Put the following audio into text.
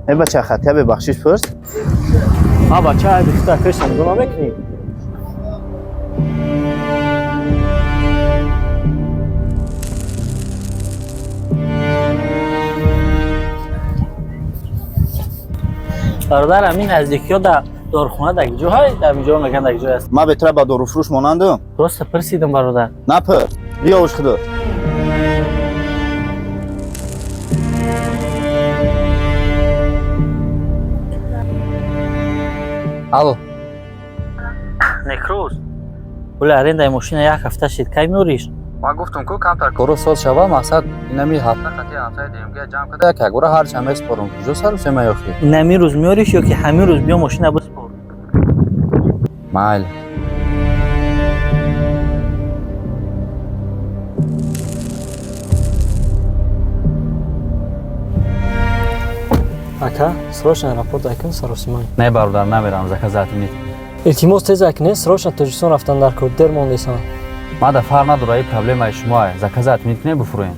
ای بچه خطیه به بخشش پرس. ها بچه های دیخته کشتم گناه میکنی؟ برادر همین نزدیکی ها در دارخونه در اینجا های در اینجا مگن در اینجا هست. ما بهتره با دارو فروش مانندم. درست پرسیدم برادر. نه پر بیا اوش خدا. الو نکروز ولی арендай ماشین یک هفته شد کی میوریش؟ ما گفتم کو کمتر کارو ساز شوه مقصد اینمی هفته خطی همسای دیمگه جمع کده که گوره هر چمه سپارم کجا سر سمه یاخی نمی روز میوریش یا که همین روز بیا ماشین بسپار؟ مایل ака срочно аэропорт айкун саросимон не бародар намерам заказати мет илтимос тез айкуне срочно тоҷикистон рафтан дар кор дер мондесам ма да фар надора и проблемаи шумоа заказати мет не буфуроем